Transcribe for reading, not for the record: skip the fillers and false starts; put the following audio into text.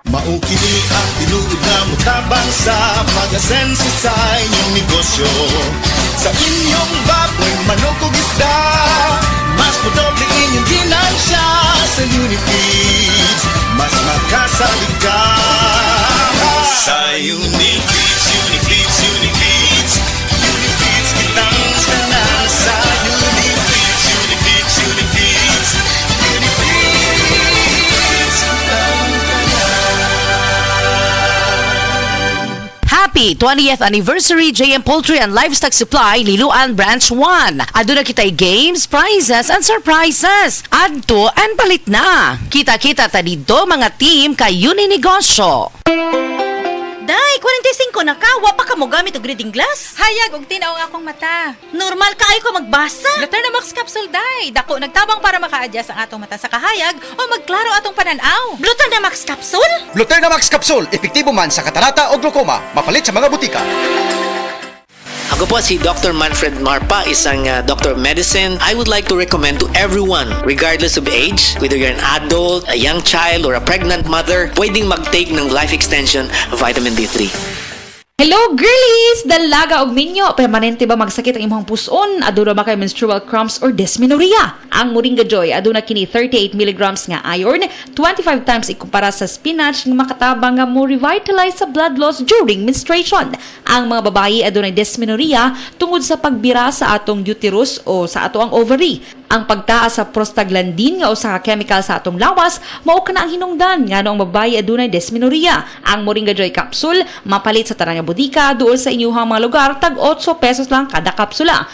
Maukini ang tinuod na mutabang sa pag-asenso sa inyong negosyo. Sa inyong baboy, manok o isda, mas podoble inyong ginansya. Sa Unifeeds, mas makasalig ka. Sa Unifeeds, Unifeeds, Unifeeds, Unifeeds kitang sanan. Sa Unifeeds, Unifeeds, Unifeeds, Unifeeds kitang Happy 20th Anniversary JM Poultry and Livestock Supply Liloan Branch 1. Aduna kitay games, prizes, and surprises. Adto and palit na. Kita-kita ta dito mga team kay Uninegosyo. Day, 45 na ka, wa pa ka mo gamit og reading glass? Hayag og tinaw nga akong mata. Normal kaayo ko magbasa. Gluternamax capsule day. Dako nagtabang para maka-adjust ang atong mata sa kahayag o magklaro atong pananaw. Gluternamax capsule? Gluternamax Capsule, epektibo man sa katarata o glaucoma, mapalit sa mga butika. Ako po si Dr. Manfred Marpa, isang doctor of medicine. I would like to recommend to everyone, regardless of age, whether you're an adult, a young child, or a pregnant mother, pwedeng mag-take ng life extension vitamin D3. Hello girlies! Dalaga og minyo, permanente ba magsakit ang imong puson? Aduna ba kay menstrual cramps or dysmenorrhea? Ang Moringa Joy aduna kini 38 mg nga iron, 25 times ikumpara sa spinach nga makatabang nga mo revitalize sa blood loss during menstruation. Ang mga babayi aduna dysmenorrhea tungod sa pagbira sa atong uterus o sa ato ang ovary. Ang pagtaas sa prostaglandin nga usa ka chemical sa atong lawas mao kana ang hinungdan ngano ang babayi adunay dysmenorrhea. Ang Moringa Joy capsule mapalit sa tanang butika duol sa inyong mga lugar tag 8 pesos lang kada kapsula.